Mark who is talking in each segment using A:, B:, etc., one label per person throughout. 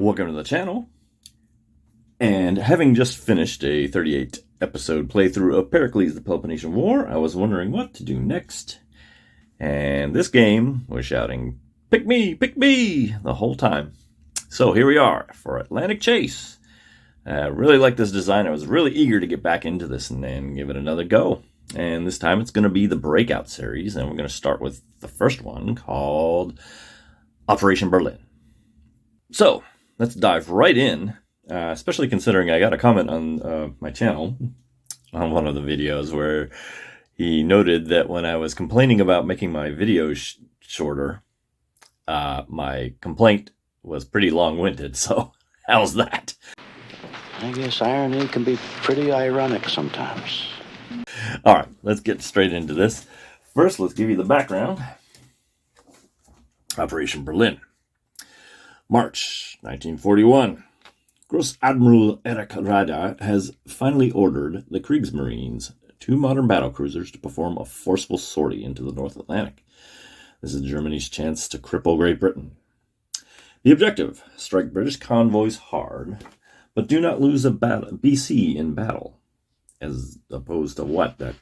A: Welcome to the channel. And having just finished a 38 episode playthrough of Pericles the Peloponnesian War, I was wondering what to do next. And this game was shouting, pick me, the whole time. So here we are for Atlantic Chase. I really like this design. I was really eager to get back into this and give it another go. And this time it's going to be the Breakout series, and we're going to start with the first one called Operation Berlin. So let's dive right in, especially considering I got a comment on my channel on one of the videos where he noted that when I was complaining about making my videos shorter, my complaint was pretty long-winded. So how's that?
B: I guess irony can be pretty ironic sometimes.
A: All right, let's get straight into this. First, let's give you the background. Operation Berlin. March 1941. Gross Admiral Erich Raeder has finally ordered the Kriegsmarines, 2 modern battlecruisers, to perform a forceful sortie into the North Atlantic. This is Germany's chance to cripple Great Britain. The objective: strike British convoys hard, but do not lose a BC in battle. As opposed to what? The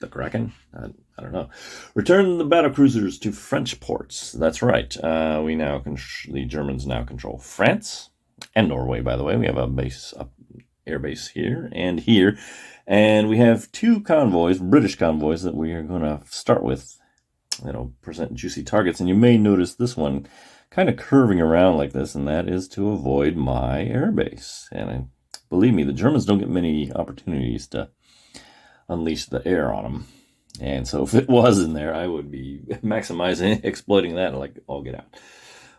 A: Kraken? I don't know. Return the battlecruisers to French ports. That's right. The Germans now control France and Norway, by the way. We have a air base here. And we have 2 convoys, British convoys, that we are going to start with. That'll present juicy targets. And you may notice this one kind of curving around like this, and that is to avoid my air base. And believe me, the Germans don't get many opportunities to unleash the air on them. And so if it was in there, I would be maximizing, exploiting that like all get out.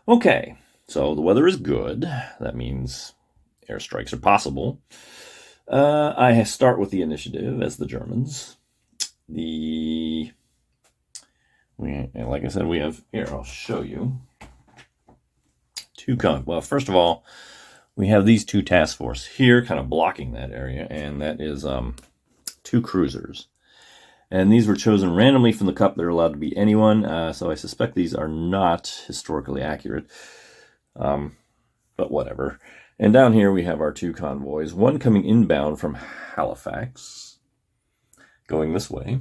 A: Okay, so the weather is good. That means airstrikes are possible. I start with the initiative as the Germans. Like I said, we have, here, I'll show you. Well, first of all, we have these 2 task force here kind of blocking that area, and that is 2 cruisers. And these were chosen randomly from the cup. They're allowed to be anyone, so I suspect these are not historically accurate. But whatever. And down here we have our 2 convoys, one coming inbound from Halifax, going this way.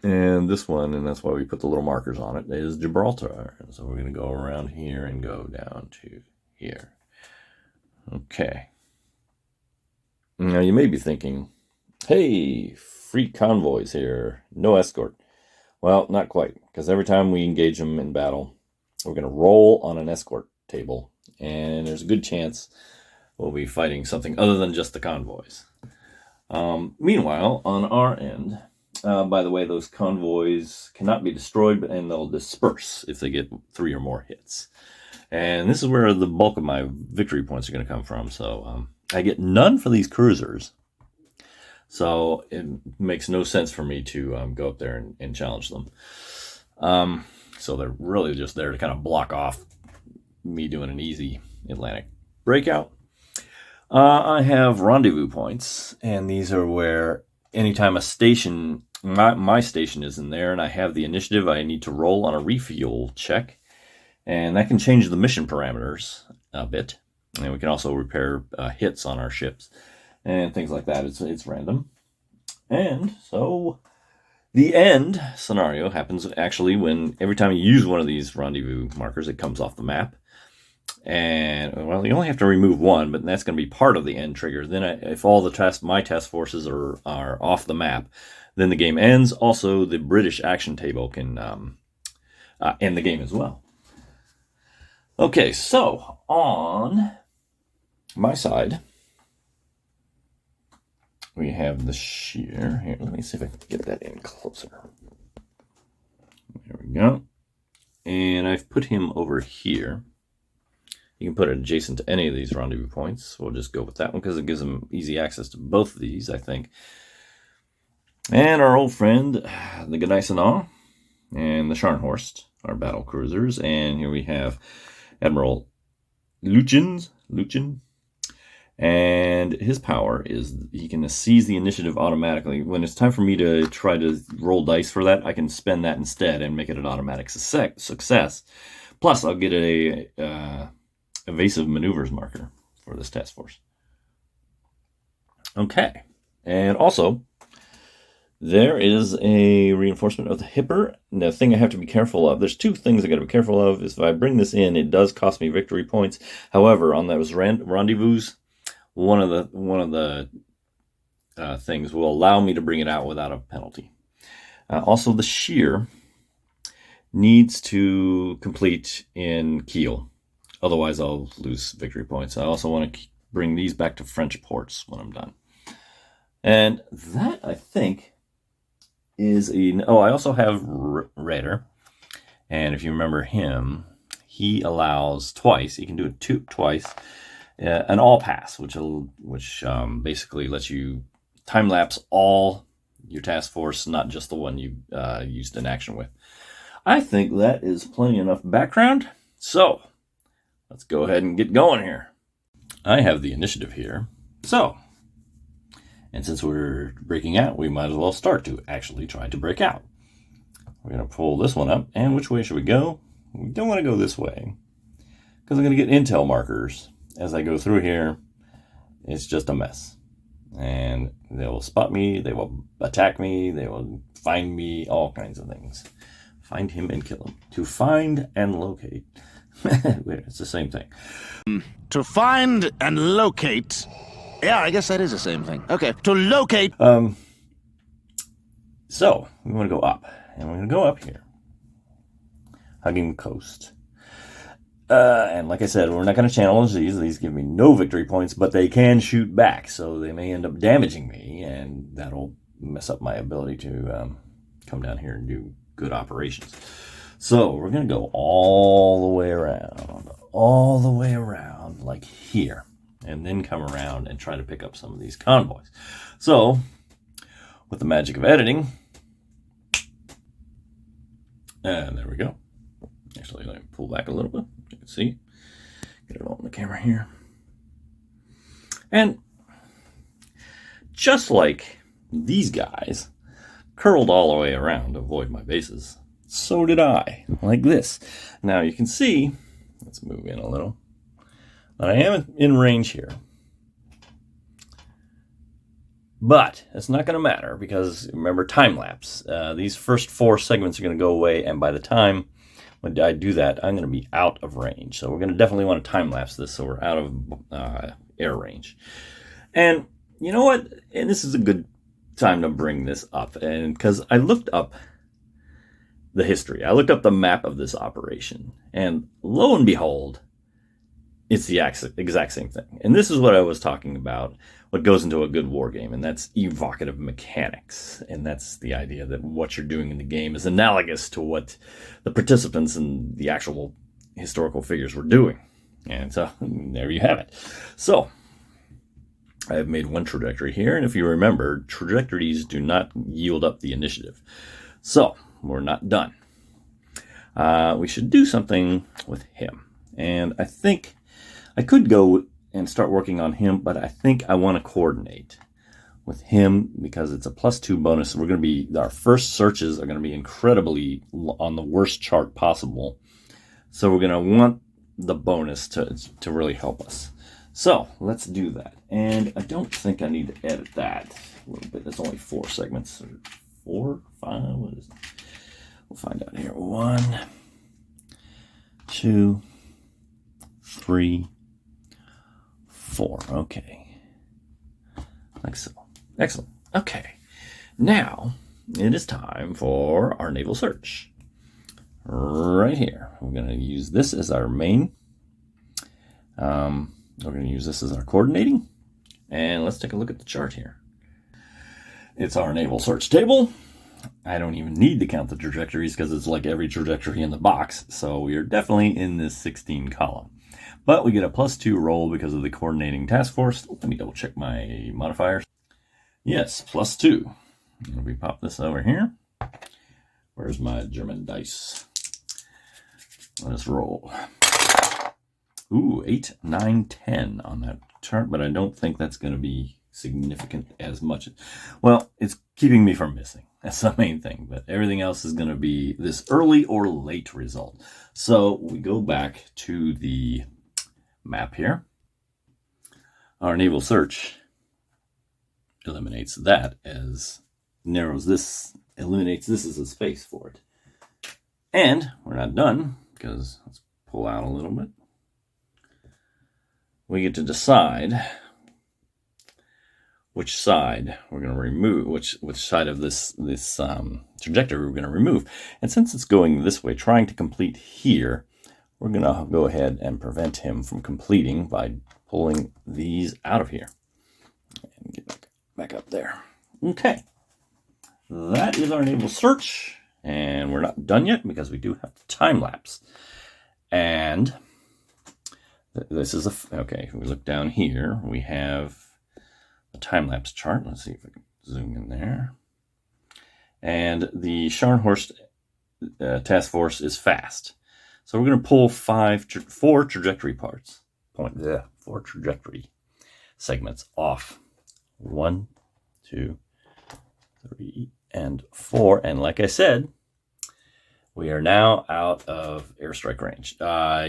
A: And this one, and that's why we put the little markers on it, is Gibraltar. And so we're going to go around here and go down to here. Okay. Now you may be thinking, hey, free convoys here, no escort. Well, not quite, because every time we engage them in battle, we're going to roll on an escort table, and there's a good chance we'll be fighting something other than just the convoys. Meanwhile, on our end, by the way, those convoys cannot be destroyed, and they'll disperse if they get 3 or more hits. And this is where the bulk of my victory points are going to come from. So I get none for these cruisers. So it makes no sense for me to go up there and challenge them. So they're really just there to kind of block off me doing an easy Atlantic breakout. I have rendezvous points, and these are where anytime a station, my station is in there and I have the initiative, I need to roll on a refuel check. And that can change the mission parameters a bit. And we can also repair hits on our ships and things like that. It's random. And so the end scenario happens actually when every time you use one of these rendezvous markers, it comes off the map. And, well, you only have to remove one, but that's going to be part of the end trigger. Then if all my task forces are off the map, then the game ends. Also, the British action table can end the game as well. Okay, so on my side, we have the shear. Here, let me see if I can get that in closer. There we go. And I've put him over here. You can put it adjacent to any of these rendezvous points. We'll just go with that one because it gives them easy access to both of these, I think. And our old friend, the Gneisenau and the Scharnhorst, our battle cruisers. And here we have Admiral Luchin, and his power is he can seize the initiative automatically. When it's time for me to try to roll dice for that, I can spend that instead and make it an automatic success. Plus, I'll get a evasive maneuvers marker for this task force. Okay, and also there is a reinforcement of the hipper. And the thing I have to be careful of, there's two things I got to be careful of, is if I bring this in, it does cost me victory points. However, on those rendezvous, one of the things will allow me to bring it out without a penalty. Also, the shear needs to complete in keel. Otherwise, I'll lose victory points. I also want to bring these back to French ports when I'm done. And that, I think, is a... Oh, I also have Raider. And if you remember him, he allows twice. He can do it twice. An all pass, which basically lets you time-lapse all your task force, not just the one you used in action with. I think that is plenty enough background. So, let's go ahead and get going here. I have the initiative here. So, and since we're breaking out, we might as well start to actually try to break out. We're going to pull this one up. And which way should we go? We don't want to go this way, because I'm going to get intel markers as I go through here. It's just a mess. And they will spot me, they will attack me, they will find me, all kinds of things. Find him and kill him. To find and locate. It's the same thing.
C: To find and locate. Yeah, I guess that is the same thing. Okay, to locate.
A: So, we want to go up. And we're going to go up here. Hugging coast. And like I said, we're not going to challenge these. These give me no victory points, but they can shoot back. So they may end up damaging me. And that'll mess up my ability to come down here and do good operations. So we're going to go all the way around, like here, and then come around and try to pick up some of these convoys. So with the magic of editing, and there we go. Actually, let me pull back a little bit. You can see, get it all on the camera here. And just like these guys curled all the way around to avoid my bases, so did I, like this. Now you can see, let's move in a little, that I am in range here. But it's not going to matter, because remember, time lapse. These first 4 segments are going to go away, and by the time when I do that, I'm going to be out of range. So we're going to definitely want to time lapse this, so we're out of air range. And you know what? And this is a good time to bring this up, and because I looked up the history, I looked up the map of this operation, and lo and behold, it's the exact same thing. And this is what I was talking about, what goes into a good war game, and that's evocative mechanics. And that's the idea that what you're doing in the game is analogous to what the participants and the actual historical figures were doing. And so there you have it. So I have made one trajectory here, and if you remember, trajectories do not yield up the initiative. So we're not done. We should do something with him. And I think I could go and start working on him, but I think I want to coordinate with him because it's a +2 bonus. We're going to be, our first searches are going to be incredibly on the worst chart possible. So we're going to want the bonus to really help us. So let's do that. And I don't think I need to edit that a little bit. There's only 4 segments, or 4, 5, what is it? We'll find out here. 1, 2, 3, 4. Okay. Like so. Excellent. Okay. Now, it is time for our naval search. Right here. We're going to use this as our main. We're going to use this as our coordinating. And let's take a look at the chart here. It's our naval search table. I don't even need to count the trajectories because it's like every trajectory in the box. So we are definitely in this 16 column. But we get a +2 roll because of the coordinating task force. Let me double check my modifiers. Yes, +2. If we pop this over here. Where's my German dice? Let us roll. Ooh, 8, 9, 10 on that chart, but I don't think that's going to be significant as much. Well, it's keeping me from missing. That's the main thing, but everything else is going to be this early or late result. So we go back to the map here. Our Naval Search eliminates that as eliminates this as a space for it. And we're not done, because let's pull out a little bit. We get to decide which side we're going to remove, which side of this trajectory we're going to remove. And since it's going this way, trying to complete here, we're going to go ahead and prevent him from completing by pulling these out of here. And get back up there. Okay. That is our Naval Search. And we're not done yet because we do have to time lapse. And this is okay, if we look down here, we have a time-lapse chart. Let's see if I can zoom in there. And the Scharnhorst task force is fast. So we're going to pull four trajectory four trajectory segments off. 1, 2, 3, and 4. And like I said, we are now out of airstrike range.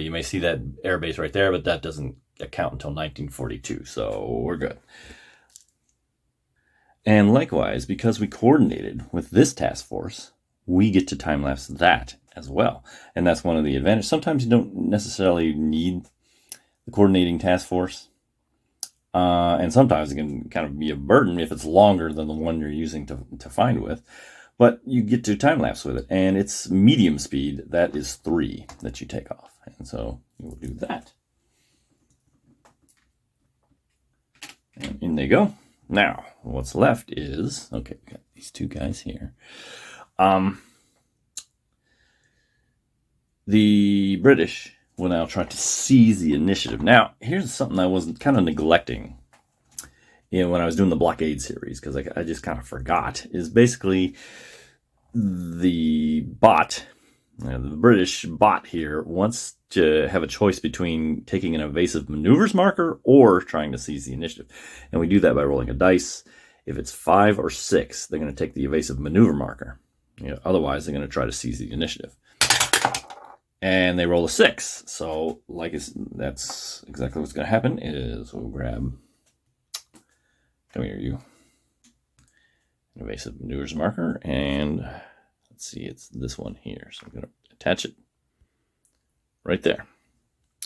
A: You may see that air base right there, but that doesn't account until 1942, so we're good. And likewise, because we coordinated with this task force, we get to time-lapse that as well. And that's one of the advantages. Sometimes you don't necessarily need the coordinating task force. And sometimes it can kind of be a burden if it's longer than the one you're using to find with. But you get to time-lapse with it. And it's medium speed. That is 3 that you take off. And so you will do that. And in they go. Now, what's left is, okay, we got these two guys here. The British will now try to seize the initiative. Now, here's something I was kind of neglecting when I was doing the blockade series, because I just kind of forgot, is basically the bot, the British bot here, wants to have a choice between taking an evasive maneuvers marker or trying to seize the initiative. And we do that by rolling a dice. If it's 5 or 6, they're going to take the evasive maneuver marker. Otherwise, they're going to try to seize the initiative. And they roll a 6. So, that's exactly what's going to happen. Is we'll grab, come here, you, an evasive maneuvers marker, and let's see, it's this one here. So I'm going to attach it right there.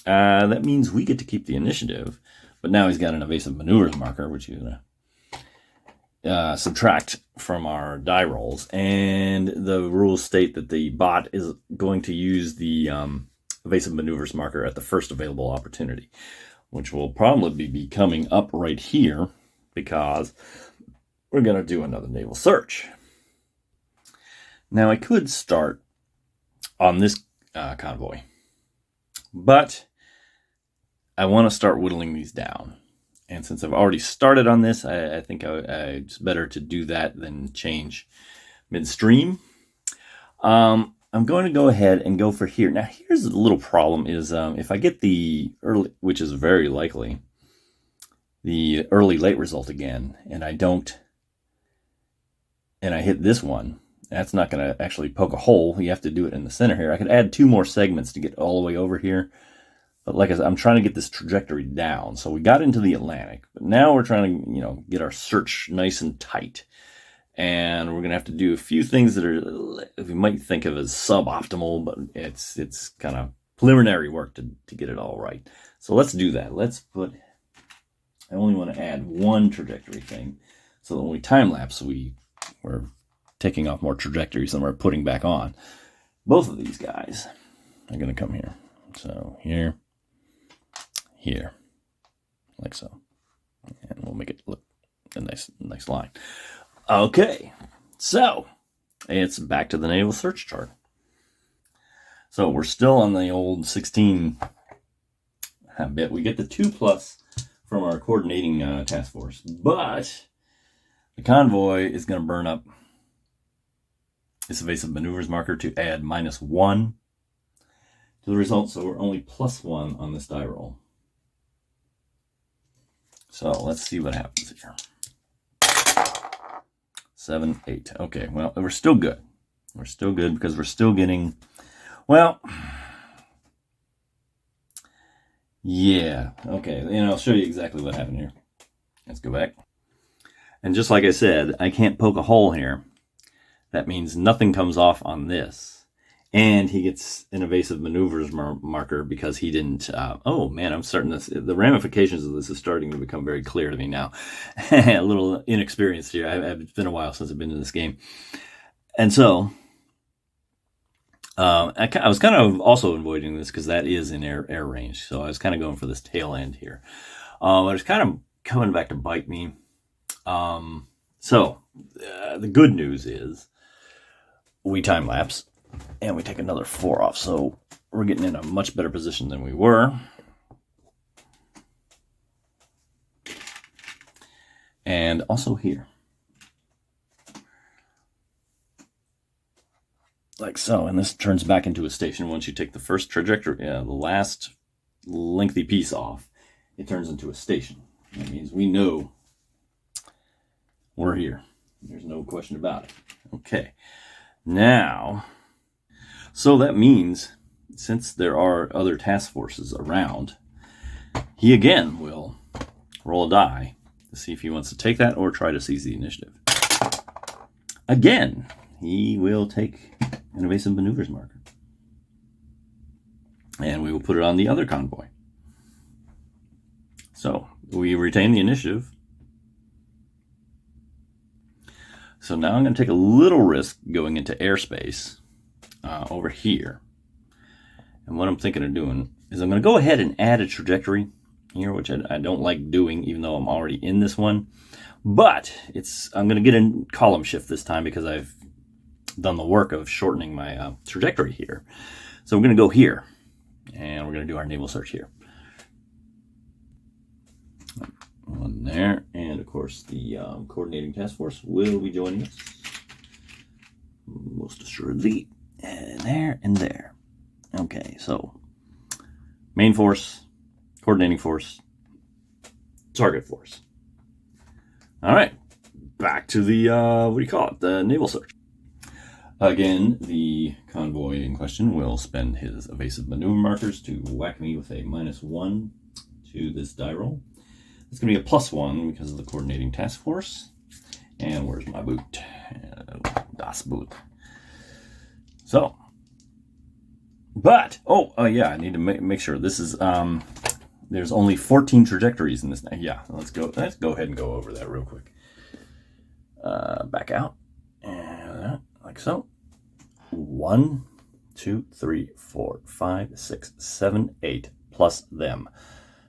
A: That means we get to keep the initiative, but now he's got an evasive maneuvers marker, which he's going to subtract from our die rolls. And the rules state that the bot is going to use the evasive maneuvers marker at the first available opportunity, which will probably be coming up right here because we're going to do another naval search. Now, I could start on this convoy, but I want to start whittling these down. And since I've already started on this, I think it's better to do that than change midstream. I'm going to go ahead and go for here. Now, here's the little problem is if I get the early, which is very likely, the early-late result again, and I don't, and I hit this one, that's not going to actually poke a hole. You have to do it in the center here. I could add 2 more segments to get all the way over here. But like I said, I'm trying to get this trajectory down. So we got into the Atlantic, but now we're trying to, get our search nice and tight. And we're going to have to do a few things that are, we might think of as suboptimal, but it's kind of preliminary work to get it all right. So let's do that. I only want to add 1 trajectory thing. So that when we time lapse, we're taking off more trajectories than we're putting back on. Both of these guys are going to come here. So here, like so. And we'll make it look a nice line. Okay, so it's back to the Naval Search chart. So we're still on the old 16 bit. We get the 2+ from our coordinating task force, but the convoy is going to burn up its evasive maneuvers marker to add -1 to the result, so we're only +1 on this die roll. So let's see what happens here. 7, 8. Okay, well, we're still good. We're still good because we're still getting, well, Yeah, okay, and I'll show you exactly what happened here. Let's go back. And just like I said, I can't poke a hole here. That means nothing comes off on this. And he gets an evasive maneuvers marker because he didn't... oh, man, I'm starting this... The ramifications of this is starting to become very clear to me now. A little inexperienced here. It's been a while since I've been in this game. And so... I was kind of also avoiding this because that is in air range. So I was kind of going for this tail end here. But it's kind of coming back to bite me. So the good news is we time lapse and we take another 4 off. So we're getting in a much better position than we were. And also here. Like so, and this turns back into a station once you take the first trajectory, the last lengthy piece off, it turns into a station. That means we know we're here. There's no question about it. Okay, now, so that means since there are other task forces around, he again will roll a die to see if he wants to take that or try to seize the initiative. Again, he will take an evasive maneuvers marker. And we will put it on the other convoy. So we retain the initiative. So now I'm going to take a little risk going into airspace over here. And what I'm thinking of doing is I'm going to go ahead and add a trajectory here, which I don't like doing, even though I'm already in this one. But I'm going to get a column shift this time because I've done the work of shortening my trajectory here. So we're going to go here, and we're going to do our naval search here. One there, and of course the coordinating task force will be joining us. Most assuredly, and there and there. Okay, so main force, coordinating force, target force. All right, back to the the naval search. Again, the convoy in question will spend his evasive maneuver markers to whack me with a -1 to this die roll. It's going to be a +1 because of the coordinating task force. And where's my boot? Das Boot. So, but, yeah, I need to make sure this is, there's only 14 trajectories in this. Yeah, let's go ahead and go over that real quick. Back out. And like so. 1, 2, 3, 4, 5, 6, 7, 8 plus them.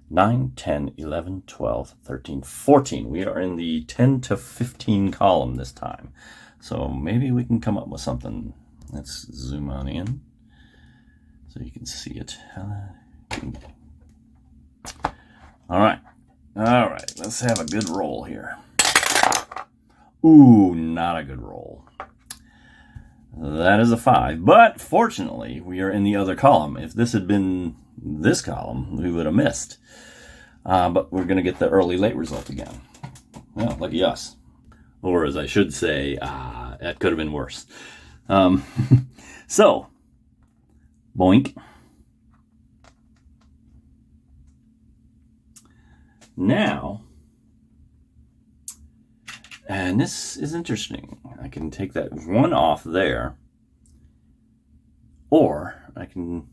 A: 9, 10, 11, 12, 13, 14. We are in the 10 to 15 column this time. So maybe we can come up with something. Let's zoom on in so you can see it. All right. Let's have a good roll here. Ooh, not a good roll. That is a 5, but fortunately, we are in the other column. If this had been this column, we would have missed. But we're going to get the early-late result again. Well, lucky us. Or as I should say, that could have been worse. So, boink. Now, and this is interesting. I can take that 1 off there, or I can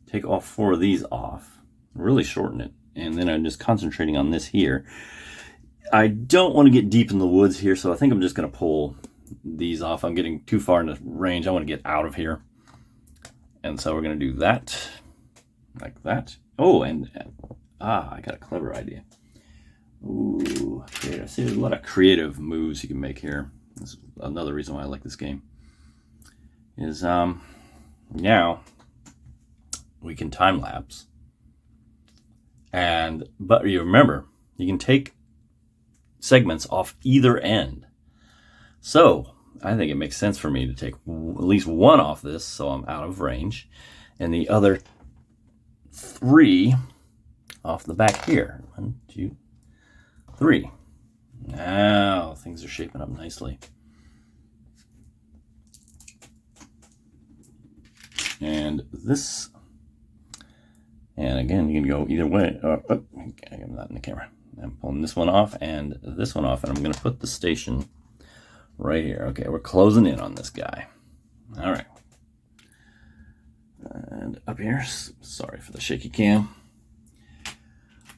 A: take all 4 of these off, really shorten it, and then I'm just concentrating on this here. I don't want to get deep in the woods here, so I think I'm just going to pull these off. I'm getting too far into range. I want to get out of here. And so we're going to do that, like that. Oh, and I got a clever idea. Ooh, creative. See, there's a lot of creative moves you can make here. This is another reason why I like this game. Is now we can time lapse, but you remember you can take segments off either end. So I think it makes sense for me to take at least 1 off this, so I'm out of range, and the other 3 off the back here. 1, 2, 3. Now things are shaping up nicely. And this And again, you can go either way. I'm not in the camera. I'm pulling this one off and this one off, and I'm going to put the station right here. Okay, we're closing in on this guy. All right. And up here, sorry for the shaky cam.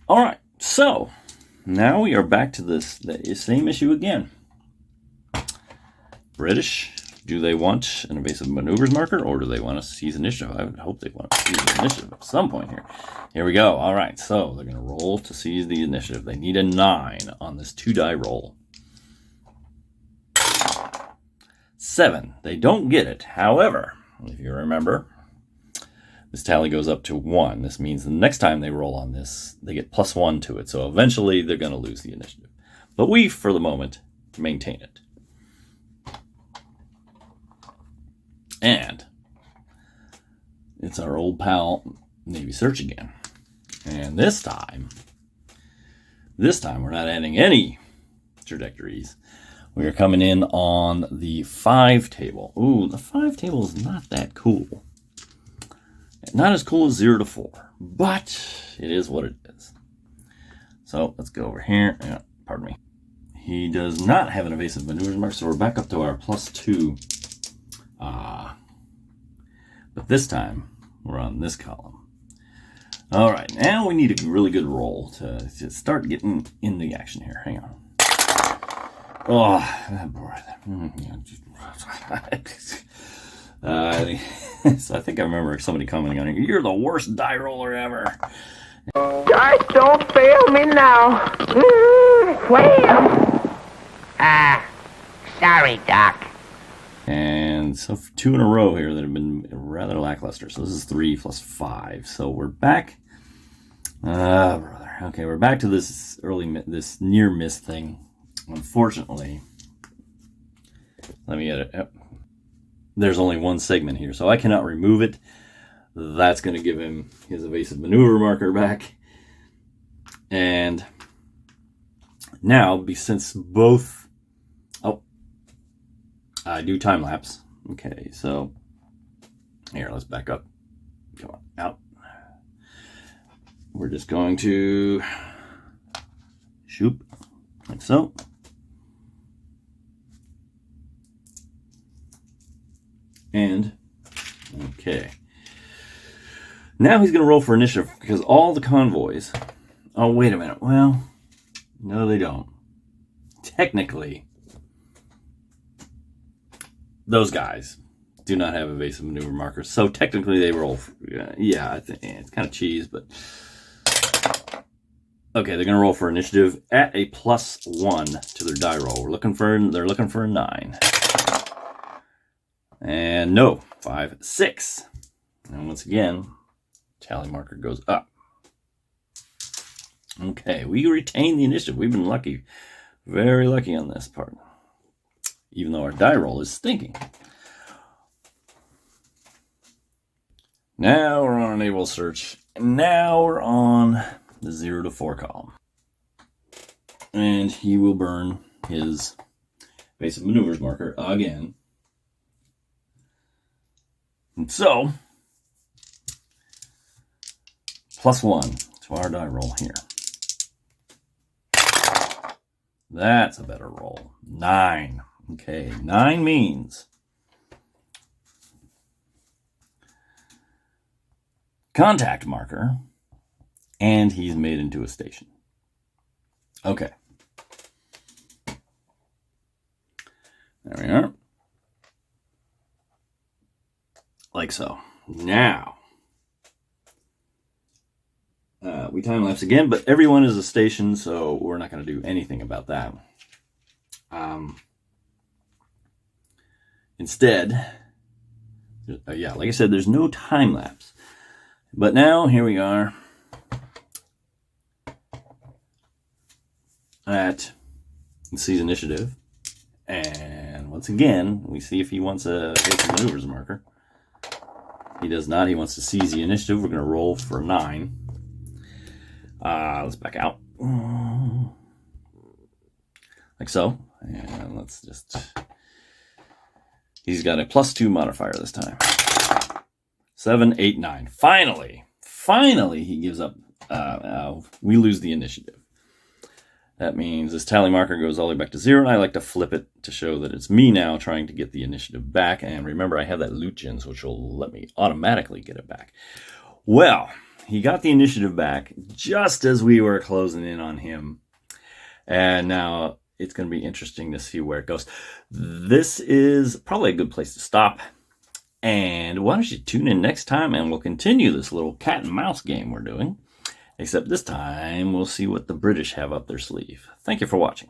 A: All right, so now we are back to the same issue again. British, do they want an evasive maneuvers marker, or do they want to seize initiative? I would hope they want to seize initiative at some point here. Here we go. All right, so they're going to roll to seize the initiative. They need a 9 on this 2-die roll. 7. They don't get it. However, if you remember, this tally goes up to 1. This means the next time they roll on this, they get +1 to it. So eventually they're going to lose the initiative. But we, for the moment, maintain it. And it's our old pal, Navy Search again. And this time we're not adding any trajectories. We are coming in on the 5 table. Ooh, the 5 table is not that cool. Not as cool as 0 to 4, but it is what it is. So let's go over here. Pardon me. He does not have an evasive maneuvers mark, so we're back up to our +2. But this time we're on this column. All right, now we need a really good roll to start getting in the action here. Hang on. Oh, that boy. So I think I remember somebody commenting on it. You're the worst die roller ever.
D: Just don't fail me now. Wham! Sorry, Doc.
A: And so 2 in a row here that have been rather lackluster. So this is 3 plus 5. So we're back. Brother. Okay, we're back to this this near miss thing. Unfortunately, let me get it. Yep. There's only one segment here, so I cannot remove it. That's going to give him his evasive maneuver marker back. And now, since both... Oh, I do time lapse. Okay, so here, let's back up. Come on, out. We're just going to shoot like so. And, okay. Now he's going to roll for initiative because all the convoys... Oh, wait a minute. Well, no, they don't. Technically, those guys do not have evasive maneuver markers. So technically they roll... yeah, I think it's kind of cheese, but... Okay, they're going to roll for initiative at a +1 to their die roll. They're looking for a 9. And no, 5, 6. And once again, tally marker goes up. Okay, we retain the initiative. We've been lucky, very lucky on this part. Even though our die roll is stinking. Now we're on a Naval Search. And now we're on the 0 to 4 column. And he will burn his evasive maneuvers marker again. And so, +1 to our die roll here. That's a better roll. 9. Okay, 9 means contact marker, and he's made into a station. Okay. There we are. Like so. Now, we time lapse again, but everyone is a station, so we're not going to do anything about that. Instead, yeah, like I said, there's no time lapse. But now, here we are at Seize Initiative. And once again, we see if he wants a basic maneuvers marker. He does not. He wants to seize the initiative. We're going to roll for a 9. Let's back out. Like so. And let's just... He's got a +2 modifier this time. 7, 8, 9. Finally, finally he gives up. We lose the initiative. That means this tally marker goes all the way back to 0, and I like to flip it to show that it's me now trying to get the initiative back. And remember, I have that loot gens, which will let me automatically get it back. Well, he got the initiative back just as we were closing in on him. And now it's going to be interesting to see where it goes. This is probably a good place to stop. And why don't you tune in next time, and we'll continue this little cat and mouse game we're doing. Except this time, we'll see what the British have up their sleeve. Thank you for watching.